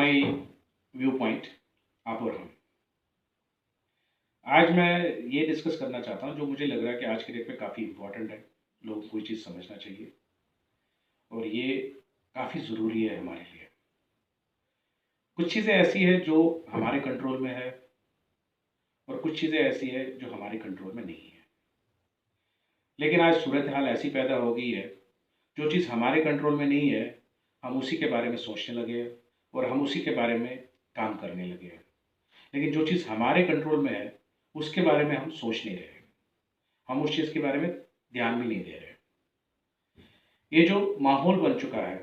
My view point, आप और हम। आज मैं ये डिस्कस करना चाहता हूँ जो मुझे लग रहा है कि आज के डेट में काफ़ी इम्पोर्टेंट है, लोगों को कोई चीज़ समझना चाहिए और ये काफ़ी ज़रूरी है हमारे लिए। कुछ चीज़ें ऐसी है जो हमारे कंट्रोल में है और कुछ चीज़ें ऐसी है जो हमारे कंट्रोल में नहीं है। लेकिन आज सूरत हाल ऐसी पैदा हो गई है, जो चीज़ हमारे कंट्रोल में नहीं है, हम उसी के बारे में सोचने लगे हैं और हम उसी के बारे में काम करने लगे हैं। लेकिन जो चीज़ हमारे कंट्रोल में है, उसके बारे में हम सोच नहीं रहे। हम उस चीज़ के बारे में ध्यान भी नहीं दे रहे। ये जो माहौल बन चुका है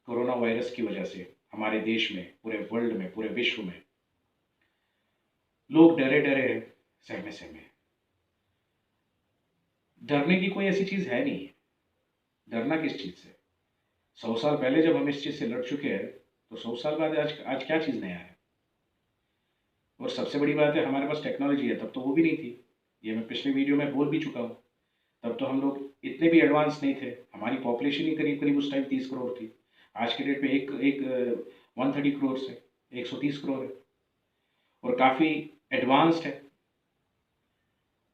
कोरोना वायरस की वजह से हमारे देश में, पूरे वर्ल्ड में, पूरे विश्व में, लोग डरे डरे हैं, सहमे सहमे। डरने की कोई ऐसी चीज़ है नहीं। डरना किस चीज़ से? 100 साल पहले जब हम इस चीज़ से लड़ चुके हैं, तो 100 साल बाद आज आज क्या चीज़ नया है? और सबसे बड़ी बात है, हमारे पास टेक्नोलॉजी है, तब तो वो भी नहीं थी। ये मैं पिछले वीडियो में बोल भी चुका हूँ। तब तो हम लोग इतने भी एडवांस नहीं थे। हमारी पॉपुलेशन ही करीब करीब उस टाइम 30 करोड़ थी। आज के डेट में एक एक 130 करोड़ है, 130 करोड़ है और काफ़ी एडवांस्ड है।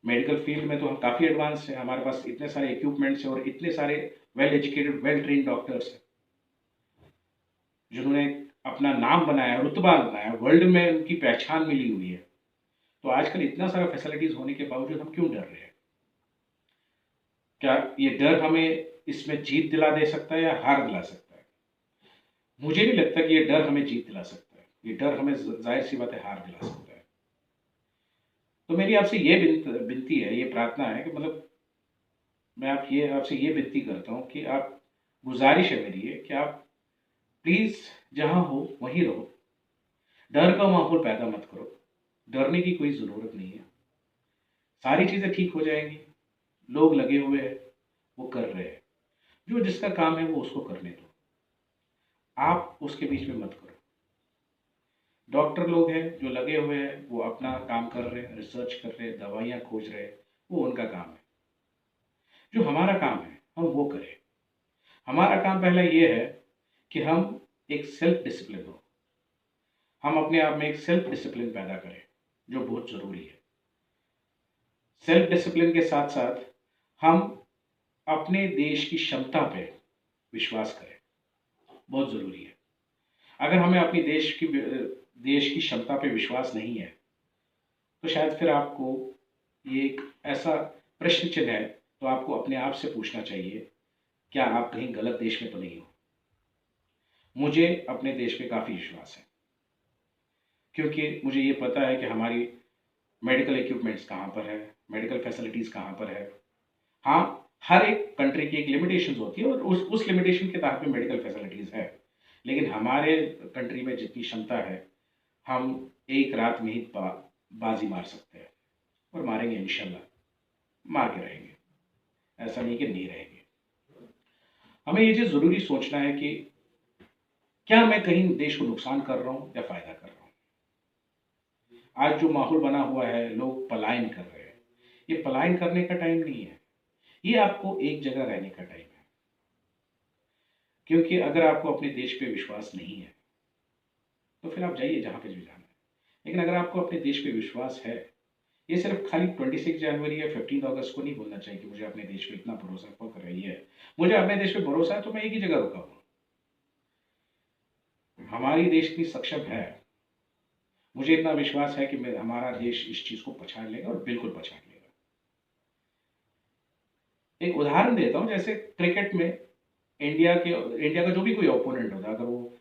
मेडिकल फील्ड में तो हम काफ़ी एडवांस है। हमारे पास इतने सारे इक्विपमेंट्स हैं और इतने सारे well educated, well train doctors हैं, जिन्होंने अपना नाम बनाया, रुतबा बनाया, वर्ल्ड में उनकी पहचान मिली हुई है। तो आजकल इतना सारा फैसिलिटीज़ होने के बावजूद हम क्यों डर रहे हैं? क्या ये डर हमें इसमें जीत दिला दे सकता है या हार दिला सकता है? मुझे नहीं लगता कि ये डर हमें जीत दिला सकता है। ये डर हमें जाहिर सी बात है हार दिला सकता है। तो मेरी आपसे ये विनती है, ये प्रार्थना है कि मतलब मैं आपसे ये विनती करता हूँ कि आप, गुजारिश है मेरी ये कि आप प्लीज़ जहाँ हो वहीं रहो। डर का माहौल पैदा मत करो। डरने की कोई ज़रूरत नहीं है। सारी चीज़ें ठीक हो जाएंगी। लोग लगे हुए हैं, वो कर रहे हैं। जो जिसका काम है वो उसको करने दो। आप उसके बीच में मत करो। डॉक्टर लोग हैं जो लगे हुए हैं, वो अपना काम कर रहे हैं, रिसर्च कर रहे हैं, दवाइयाँ खोज रहे हैं, वो उनका काम है। जो हमारा काम है हम वो करें। हमारा काम पहला ये है कि हम एक सेल्फ डिसिप्लिन हो। हम अपने आप में एक सेल्फ डिसिप्लिन पैदा करें, जो बहुत ज़रूरी है। सेल्फ डिसिप्लिन के साथ साथ हम अपने देश की क्षमता पे विश्वास करें, बहुत ज़रूरी है। अगर हमें अपनी देश की क्षमता पे विश्वास नहीं है, तो शायद फिर आपको ये एक ऐसा प्रश्न चिन्ह है, तो आपको अपने आप से पूछना चाहिए, क्या आप कहीं गलत देश में तो नहीं हो? मुझे अपने देश पे काफ़ी विश्वास है, क्योंकि मुझे ये पता है कि हमारी मेडिकल इक्विपमेंट्स कहाँ पर है, मेडिकल फैसिलिटीज़ कहाँ पर है। हाँ, हर एक कंट्री की एक लिमिटेशंस होती है और उस लिमिटेशन के तहत में मेडिकल फैसिलिटीज़ है। लेकिन हमारे कंट्री में जितनी क्षमता है, हम एक रात में ही बाजी मार सकते हैं और मारेंगे इंशाल्लाह, मार के रहेंगे। ऐसा नहीं कि नहीं रहेंगे। हमें ये चीज़ ज़रूरी सोचना है कि क्या मैं कहीं देश को नुकसान कर रहा हूँ या फ़ायदा कर रहा हूँ? आज जो माहौल बना हुआ है, लोग पलायन कर रहे हैं। ये पलायन करने का टाइम नहीं है। ये आपको एक जगह रहने का टाइम है। क्योंकि अगर आपको अपने देश पे विश्वास नहीं है, तो फिर आप जाइए जहाँ पे भी जाना है। लेकिन अगर आपको अपने देश पे विश्वास है, ये सिर्फ खाली 26 जनवरी या 15 अगस्त को नहीं बोलना चाहिए कि मुझे अपने देश पे इतना भरोसा पक रही है। मुझे अपने देश पे भरोसा है तो मैं एक ही जगह रुका हूँ। हमारी देश इतनी सक्षम है। मुझे इतना विश्वास है कि हमारा देश इस चीज़ को पछाड़ लेगा और बिल्कुल पछाड़ लेगा। एक उदाहरण देता हूँ, जैसे क्रिकेट में इंडिया का जो भी कोई ओपोनेंट होता है, अगर वो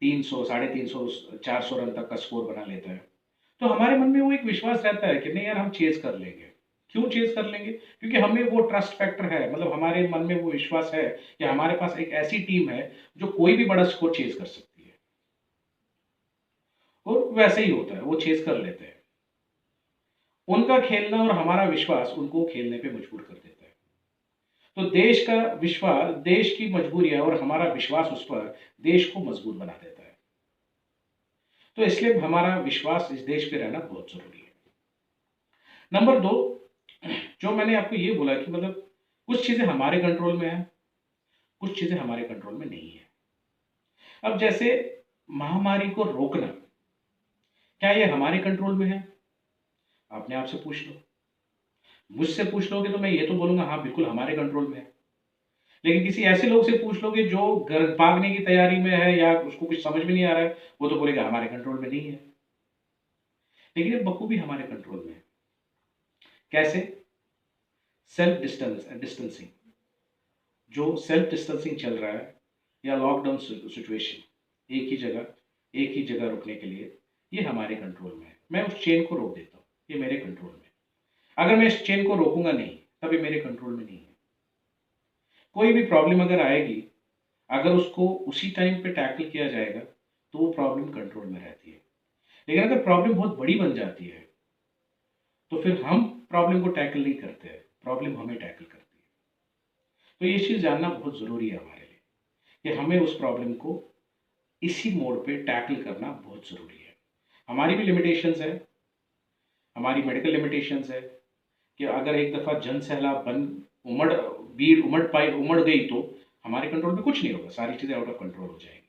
300, 350, 400 रन तक का स्कोर बना लेता है, तो हमारे मन में वो एक विश्वास रहता है कि नहीं यार, हम चेज़ कर लेंगे। क्यों चेज़ कर लेंगे? क्योंकि हमें वो ट्रस्ट फैक्टर है, मतलब हमारे मन में वो विश्वास है कि हमारे पास एक ऐसी टीम है जो कोई भी बड़ा स्कोर चेज़ कर सकती है। और वैसे ही होता है, वो चेज़ कर लेते हैं। उनका खेलना और हमारा विश्वास उनको खेलने पे मजबूर कर देता है। तो देश का विश्वास, देश की मजबूरियां और हमारा विश्वास उस पर देश को मजबूत बना देता है। तो इसलिए हमारा विश्वास इस देश पे रहना बहुत जरूरी है। नंबर 2, जो मैंने आपको ये बोला कि मतलब कुछ चीजें हमारे कंट्रोल में है, कुछ चीजें हमारे कंट्रोल में नहीं है। अब जैसे महामारी को रोकना, क्या ये हमारे कंट्रोल में है? अपने आप से पूछ लो। मुझसे पूछ लोगे तो मैं ये तो बोलूंगा हाँ बिल्कुल हमारे कंट्रोल में है। लेकिन किसी ऐसे लोग से पूछ लोगे जो घर भागने की तैयारी में है या उसको कुछ समझ में नहीं आ रहा है, वो तो बोलेगा हमारे कंट्रोल में नहीं है। लेकिन ये बखूबी हमारे कंट्रोल में है। कैसे? Self distancing. जो सेल्फ डिस्टेंसिंग चल रहा है या लॉकडाउन सिचुएशन, एक ही जगह रुकने के लिए, ये हमारे कंट्रोल में है। मैं उस चेन को रोक देता हूँ, ये मेरे कंट्रोल में है। अगर मैं इस चेन को रोकूंगा नहीं, तब ये मेरे कंट्रोल में नहीं है। कोई भी प्रॉब्लम अगर आएगी, अगर उसको उसी टाइम पे टैकल किया जाएगा तो वो प्रॉब्लम कंट्रोल में रहती है। लेकिन अगर प्रॉब्लम बहुत बड़ी बन जाती है तो फिर हम प्रॉब्लम को टैकल नहीं करते हैं, प्रॉब्लम हमें टैकल करती है। तो ये चीज़ जानना बहुत ज़रूरी है हमारे लिए कि हमें उस प्रॉब्लम को इसी मोड पे टैकल करना बहुत ज़रूरी है। हमारी भी लिमिटेशंस है, हमारी मेडिकल लिमिटेशंस है कि अगर एक दफ़ा जन सैलाब बन उमड़ भीड़ उमड़ गई तो हमारे कंट्रोल में कुछ नहीं होगा, सारी चीज़ें आउट ऑफ कंट्रोल हो जाएंगी।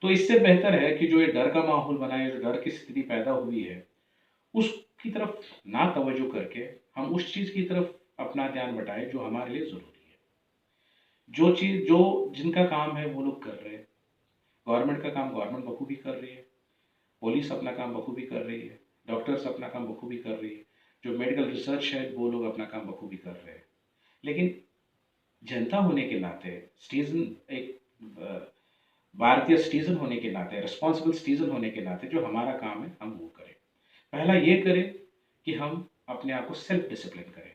तो इससे बेहतर है कि जो ये डर का माहौल बना है, जो डर की स्थिति पैदा हुई है, उसकी तरफ ना तवज्जो करके हम उस चीज़ की तरफ अपना ध्यान बटाएं जो हमारे लिए ज़रूरी है। जो चीज़ जो जिनका काम है वो लोग कर रहे हैं। गवर्नमेंट का काम गवर्नमेंट बखूबी कर रही है, पुलिस अपना काम बखूबी कर रही है, डॉक्टर्स अपना काम बखूबी कर रही है, जो मेडिकल रिसर्च है वो लोग अपना काम बखूबी कर रहे हैं। लेकिन जनता होने के नाते, सिटीजन, एक भारतीय सिटीजन होने के नाते, रिस्पॉन्सिबल सिटीजन होने के नाते जो हमारा काम है हम वो करें। पहला ये करें कि हम अपने आप को सेल्फ डिसिप्लिन करें,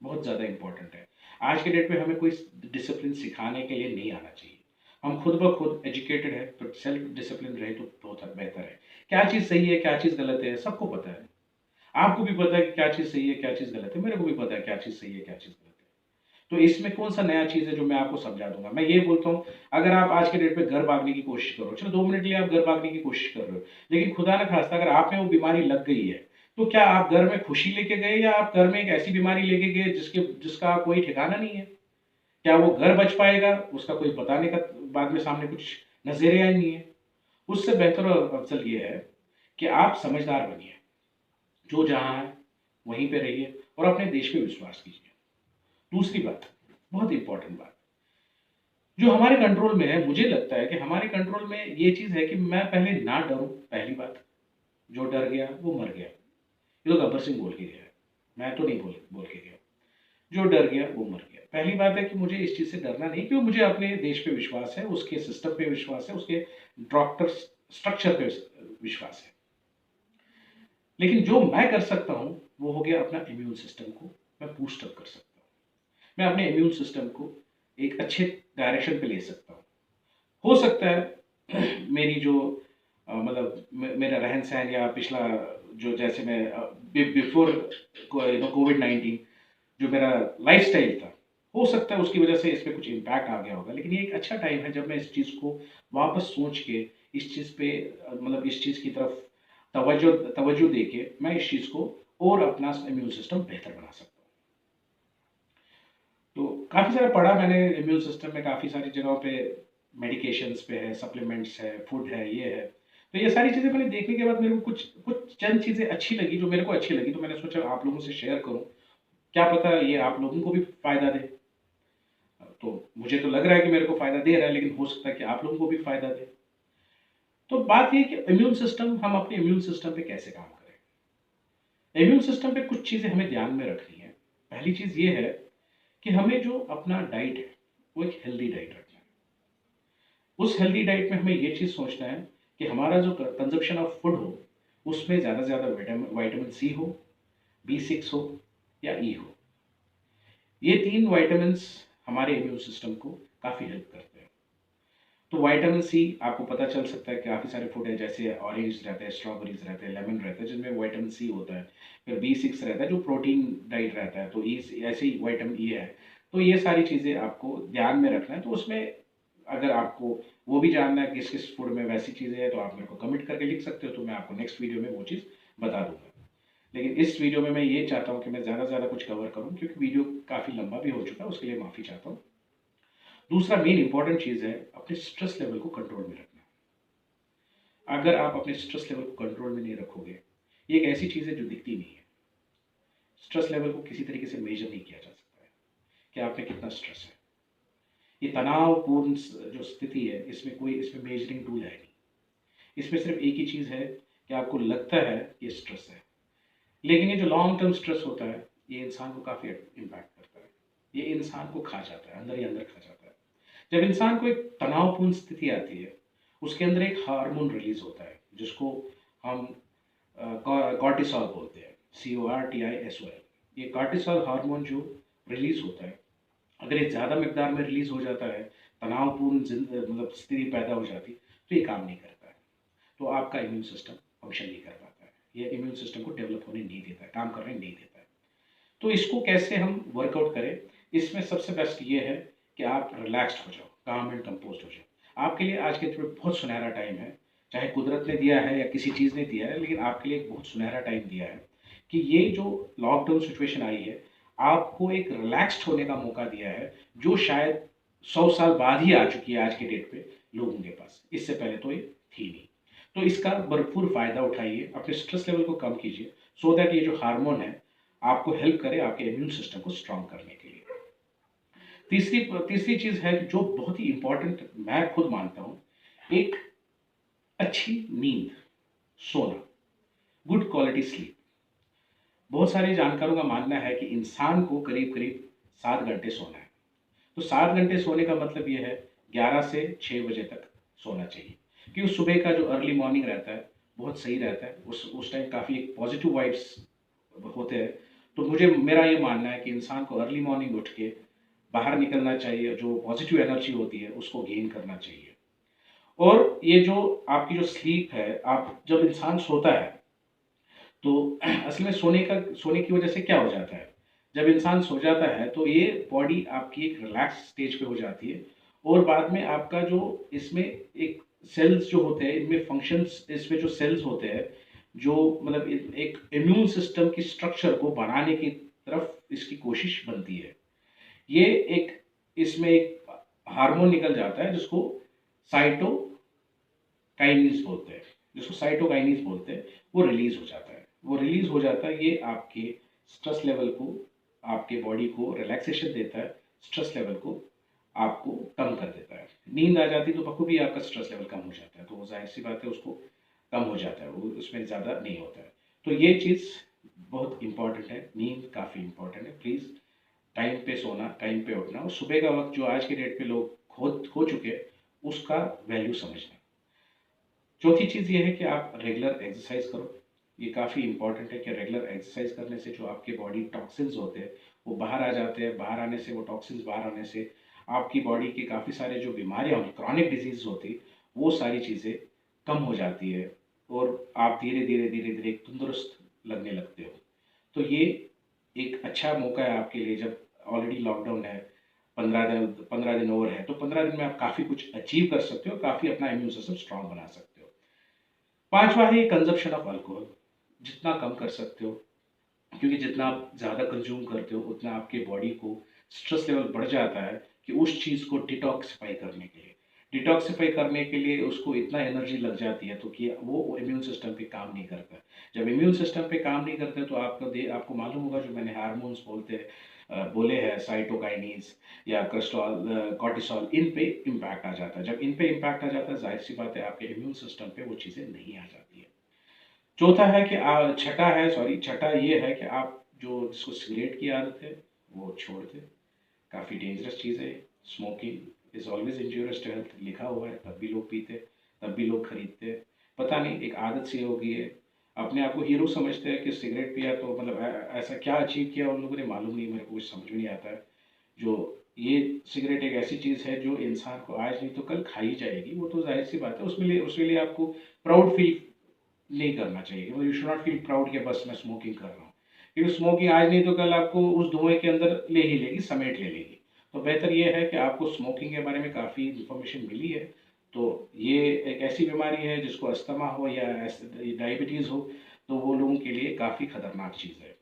बहुत ज़्यादा इंपॉर्टेंट है। आज के डेट में हमें कोई डिसिप्लिन सिखाने के लिए नहीं आना चाहिए। हम खुद ब खुद एजुकेटेड है तो सेल्फ डिसिप्लिन रहे तो बहुत बेहतर है। क्या चीज़ सही है क्या चीज़ गलत है सबको पता है। आपको भी पता है कि क्या चीज़ सही है क्या चीज़ गलत है, मेरे को भी पता है क्या चीज़ सही है क्या चीज़ गलत है। तो इसमें कौन सा नया चीज़ है जो मैं आपको समझा दूंगा? मैं ये बोलता हूँ, अगर आप आज के डेट पे घर भागने की कोशिश करो, चलो 2 मिनट के लिए आप घर भागने की कोशिश कर रहे हो, लेकिन खुदा न खास्ता अगर आप में वो बीमारी लग गई है, तो क्या आप घर में खुशी लेके गए या आप घर में एक ऐसी बीमारी लेके गए जिसका कोई ठिकाना नहीं है? क्या वो घर बच पाएगा? उसका कोई बताने का बाद में सामने कुछ नज़रिया ही नहीं है। उससे बेहतर और अफजल ये है कि आप समझदार बनिए, जो जहाँ है वहीं पे रहिए और अपने देश पे विश्वास कीजिए। दूसरी बात, बहुत इंपॉर्टेंट बात, जो हमारे कंट्रोल में है, मुझे लगता है कि हमारे कंट्रोल में ये चीज़ है कि मैं पहले ना डरूं। पहली बात, जो डर गया वो मर गया, ये तो गब्बर सिंह बोल के गया है, मैं तो नहीं बोल के गया। जो डर गया वो मर गया। पहली बात है कि मुझे इस चीज़ से डरना नहीं, क्योंकि मुझे अपने देश पे विश्वास है, उसके सिस्टम पे विश्वास है, उसके डॉक्टर स्ट्रक्चर पे विश्वास है। लेकिन जो मैं कर सकता हूँ वो हो गया अपना इम्यून सिस्टम को मैं बूस्ट अप कर सकता हूँ। मैं अपने इम्यून सिस्टम को एक अच्छे डायरेक्शन पे ले सकता हूँ। हो सकता है मेरी जो मतलब मेरा रहन सहन या पिछला जो, जैसे मैं बिफोर कोविड-19 जो मेरा लाइफस्टाइल था, हो सकता है उसकी वजह से इस पे कुछ इम्पैक्ट आ गया होगा। लेकिन ये एक अच्छा टाइम है जब मैं इस चीज़ को वापस सोच के इस चीज़ पे मतलब इस चीज़ की तरफ तवज्जो तवज्जो दे के मैं इस चीज़ को और अपना इम्यून सिस्टम बेहतर बना सकता हूँ। तो काफ़ी सारा पढ़ा मैंने इम्यून सिस्टम में, काफ़ी सारी जगहों पे मेडिकेशंस पे है, सप्लीमेंट्स है, फूड है, ये है। तो ये सारी चीज़ें मैंने देखने के बाद मेरे को कुछ कुछ चंद चीज़ें अच्छी लगी, जो मेरे को अच्छी लगी, तो मैंने सोचा आप लोगों से शेयर करूँ। क्या पता ये आप लोगों को भी फ़ायदा दे। तो मुझे तो लग रहा है कि मेरे को फ़ायदा दे रहा है, लेकिन हो सकता है कि आप लोगों को भी फ़ायदा दे। तो बात ये है कि इम्यून सिस्टम, हम अपने इम्यून सिस्टम पे कैसे काम करें। इम्यून सिस्टम पे कुछ चीज़ें हमें ध्यान में रखनी है। पहली चीज़ ये है कि हमें जो अपना डाइट है वो एक हेल्दी डाइट रखना है। उस हेल्दी डाइट में हमें ये चीज़ सोचना है कि हमारा जो कंजप्शन ऑफ फूड हो उसमें ज़्यादा से ज़्यादा विटामिन सी हो, B6 हो या ई हो। ये 3 विटामिन्स हमारे इम्यून सिस्टम को काफ़ी हेल्प करते हैं। तो विटामिन सी आपको पता चल सकता है, काफ़ी सारे फूड है, जैसे ऑरेंज रहते हैं, स्ट्रॉबेरीज रहते हैं, लेमन रहता है जिनमें विटामिन सी होता है। फिर B6 रहता है जो प्रोटीन डाइट रहता है, तो ऐसे ही विटामिन ई है। तो ये सारी चीज़ें आपको ध्यान में रखना है। तो उसमें अगर आपको वो भी जानना है कि किस किस फूड में वैसी चीज़ें हैं, तो आप मेरे को कमेंट करके लिख सकते हो, तो मैं आपको नेक्स्ट वीडियो में वो चीज़ बता दूंगा। लेकिन इस वीडियो में मैं ये चाहता हूँ कि मैं ज़्यादा से ज़्यादा कुछ कवर करूँ, क्योंकि वीडियो काफ़ी लंबा भी हो चुका है, उसके लिए माफ़ी चाहता हूँ। दूसरा मेन इंपॉर्टेंट चीज़ है अपने स्ट्रेस लेवल को कंट्रोल में रखना। अगर आप अपने स्ट्रेस लेवल को कंट्रोल में नहीं रखोगे, ये एक ऐसी चीज़ है जो दिखती नहीं है। स्ट्रेस लेवल को किसी तरीके से मेजर नहीं किया जा सकता है कि आप में कितना स्ट्रेस है। ये तनावपूर्ण जो स्थिति है, इसमें मेजरिंग टूल है नहीं। इसमें सिर्फ एक ही चीज़ है कि आपको लगता है कि स्ट्रेस है। लेकिन ये जो लॉन्ग टर्म स्ट्रेस होता है, ये इंसान को काफ़ी इम्पैक्ट करता है। ये इंसान को खा जाता है, अंदर ही अंदर खा जाता है। जब इंसान को एक तनावपूर्ण स्थिति आती है, उसके अंदर एक हार्मोन रिलीज होता है जिसको हम कॉर्टिसोल बोलते हैं, CORTISOL। ये कॉर्टिसोल हार्मोन जो रिलीज होता है, अगर ये ज़्यादा मिकदार में रिलीज हो जाता है, तनावपूर्ण मतलब स्थिति पैदा हो जाती, तो ये काम नहीं करता है। तो आपका इम्यून सिस्टम फंक्शन नहीं कर पाता है, ये इम्यून सिस्टम को डेवलप होने नहीं देता है, काम करने नहीं देता है। तो इसको कैसे हम वर्कआउट करें, इसमें सबसे बेस्ट ये है कि आप रिलैक्स्ड हो जाओ, काम एंड कंपोज हो जाओ। आपके लिए आज के दिन में बहुत सुनहरा टाइम है, चाहे कुदरत ने दिया है या किसी चीज़ ने दिया है, लेकिन आपके लिए एक बहुत सुनहरा टाइम दिया है कि ये जो लॉकडाउन सिचुएशन आई है, आपको एक रिलैक्स्ड होने का मौका दिया है, जो शायद 100 साल बाद ही आ चुकी है आज के डेट पे लोगों के पास। इससे पहले तो ये थी नहीं। तो इसका भरपूर फायदा उठाइए, अपने स्ट्रेस लेवल को कम कीजिए, सो दैट ये जो हार्मोन है आपको हेल्प करे आपके इम्यून सिस्टम को स्ट्रांग करने के लिए। तीसरी तीसरी चीज है जो बहुत ही इंपॉर्टेंट मैं खुद मानता हूं, एक अच्छी नींद, सोना, गुड क्वालिटी स्लीप। बहुत सारे जानकारों का मानना है कि इंसान को करीब करीब 7 घंटे सोना है। तो 7 घंटे सोने का मतलब ये है 11 से 6 बजे तक सोना चाहिए, क्योंकि सुबह का जो अर्ली मॉर्निंग रहता है बहुत सही रहता है, उस टाइम काफ़ी एक पॉजिटिव वाइब्स होते हैं। तो मेरा ये मानना है कि इंसान को अर्ली मॉर्निंग उठ के बाहर निकलना चाहिए, जो पॉजिटिव एनर्जी होती है उसको गेन करना चाहिए। और ये जो आपकी जो स्लीप है, आप जब इंसान सोता है तो असल में सोने की वजह से क्या हो जाता है, जब इंसान सो जाता है तो ये बॉडी आपकी एक रिलैक्स स्टेज पे हो जाती है, और बाद में आपका जो इसमें एक सेल्स जो होते हैं, इनमें फंक्शंस, इसमें जो सेल्स होते हैं जो मतलब एक इम्यून सिस्टम की स्ट्रक्चर को बनाने की तरफ इसकी कोशिश बनती है। ये एक इसमें एक हार्मोन निकल जाता है जिसको साइटोकाइनिस बोलते हैं, वो रिलीज हो जाता है। ये आपके स्ट्रेस लेवल को, आपके बॉडी को रिलैक्सेशन देता है, स्ट्रेस लेवल को आपको कम कर देता है। नींद आ जाती तो बखूबी आपका स्ट्रेस लेवल कम हो जाता है, तो वो जाहिर सी बात है उसको कम हो जाता है, वो उसमें ज़्यादा नहीं होता है। तो ये चीज़ बहुत इंपॉर्टेंट है, नींद काफ़ी इंपॉर्टेंट है। प्लीज़ टाइम पे सोना, टाइम पे उठना, और सुबह का वक्त जो आज के डेट पे लोग खो चुके हैं, उसका वैल्यू समझना। चौथी चीज़ ये है कि आप रेगुलर एक्सरसाइज करो। ये काफ़ी इंपॉर्टेंट है कि रेगुलर एक्सरसाइज करने से जो आपके बॉडी टॉक्सिन्स होते हैं वो बाहर आ जाते हैं। बाहर आने से, वो टॉक्सिन्स बाहर आने से आपकी बॉडी के काफ़ी सारे जो बीमारियाँ होती, क्रॉनिक डिजीज होती, वो सारी चीज़ें कम हो जाती है, और आप धीरे धीरे धीरे धीरे तंदुरुस्त लगने लगते हो। तो ये एक अच्छा मौका है आपके लिए, जब ऑलरेडी लॉकडाउन है, 15 दिन और है, तो 15 दिन में आप काफ़ी कुछ अचीव कर सकते हो, काफ़ी अपना इम्यून सिस्टम स्ट्रांग बना सकते हो। पांचवा है कंजप्शन ऑफ अल्कोहल, जितना कम कर सकते हो, क्योंकि जितना आप ज़्यादा कंज्यूम करते हो उतना आपके बॉडी को स्ट्रेस लेवल बढ़ जाता है कि उस चीज़ को डिटॉक्सिफाई करने के लिए उसको इतना एनर्जी लग जाती है, तो कि वो इम्यून सिस्टम पे काम नहीं करता। जब इम्यून सिस्टम पे काम नहीं करते तो आपको मालूम होगा, जो मैंने हार्मोन्स बोले हैं, साइटोकाइनिस या कॉर्टिसोल, इन पे इम्पैक्ट आ जाता है। जब इन पे इम्पैक्ट आ जाता है, जाहिर सी बात है आपके इम्यून सिस्टम पे वो चीज़ें नहीं आ जाती है। चौथा है कि छठा ये है कि आप जो जिसको सिगरेट की आदत है वो छोड़ दें। काफ़ी डेंजरस चीज़ है। Smoking is always injurious to health, लिखा हुआ है, तब भी लोग पीते, तब भी लोग खरीदते। पता नहीं, एक आदत सी हो गई है। अपने आप को हीरो समझते हैं कि सिगरेट पिया तो मतलब ऐसा क्या अचीव किया उन लोगों ने, मालूम नहीं, मेरे को कुछ समझ में नहीं आता है। जो ये सिगरेट एक ऐसी चीज़ है जो इंसान को आज नहीं तो कल खाई जाएगी, वो तो जाहिर सी बात है। उसके लिए आपको प्राउड फील नहीं करना चाहिए, मतलब you should not feel proud कि बस मैं स्मोकिंग कर रहा हूँ, क्योंकि स्मोकिंग आज नहीं तो कल आपको उस धुएं के अंदर ले ही लेगी, समेट ले लेगी। तो बेहतर ये है कि आपको स्मोकिंग के बारे में काफ़ी इंफॉर्मेशन मिली है। तो ये एक ऐसी बीमारी है जिसको अस्थमा हो या डायबिटीज़ हो, तो वो लोगों के लिए काफ़ी खतरनाक चीज़ है।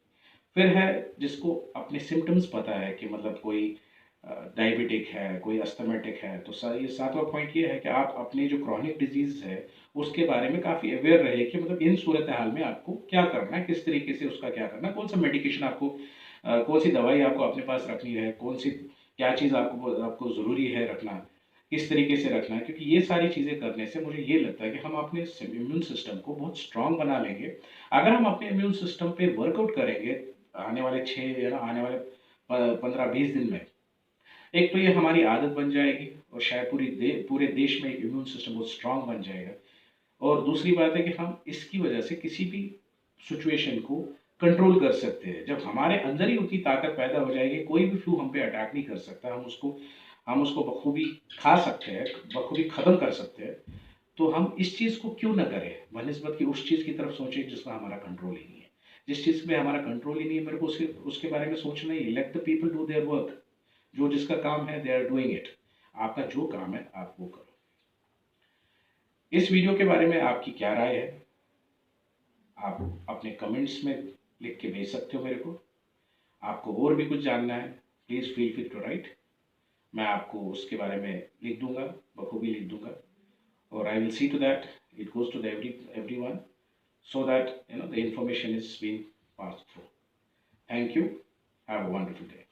फिर है जिसको अपने सिम्टम्स पता है कि मतलब कोई डायबिटिक है, कोई अस्थमेटिक है, तो ये सातवां पॉइंट ये है कि आप अपनी जो क्रॉनिक डिजीज़ है उसके बारे में काफ़ी अवेयर रहे कि मतलब इन सूरत हाल में आपको क्या करना है, किस तरीके से उसका क्या करना है, कौन सा मेडिकेशन आपको कौन सी दवाई आपको अपने पास रखनी है, कौन सी क्या चीज़ आपको आपको ज़रूरी है रखना, किस तरीके से रखना है, क्योंकि ये सारी चीज़ें करने से मुझे ये लगता है कि हम अपने इम्यून सिस्टम को बहुत स्ट्रांग बना लेंगे। अगर हम अपने इम्यून सिस्टम पे वर्कआउट करेंगे आने वाले 6 या ना आने वाले 15-20 दिन में, एक तो ये हमारी आदत बन जाएगी और शायद पूरे देश में एक इम्यून सिस्टम बहुत स्ट्रांग बन जाएगा। और दूसरी बात है कि हम इसकी वजह से किसी भी सिचुएशन को कंट्रोल कर सकते हैं। जब हमारे अंदर ही उतनी ताकत पैदा हो जाएगी, कोई भी फ्लू हम पे अटैक नहीं कर सकता, हम उसको बखूबी खा सकते हैं, बखूबी ख़त्म कर सकते हैं। तो हम इस चीज़ को क्यों ना करें, बनिस्बत कि उस चीज़ की तरफ सोचें जिसमें हमारा कंट्रोल ही नहीं है। जिस चीज़ में हमारा कंट्रोल ही नहीं है, मेरे को उसके बारे में सोचना ही, let the people do their work. जो जिसका काम है दे आर डूइंग इट। आपका जो काम है आप वो करो। इस वीडियो के बारे में आपकी क्या राय है, आप अपने कमेंट्स में लिख के भेज सकते हो मेरे को। आपको और भी कुछ जानना है, please feel free to write. मैं आपको उसके बारे में लिख दूंगा, बखूबी लिख दूंगा, और I will see to that it goes to the everyone, so that the information is being passed through. Thank you. Have a wonderful day.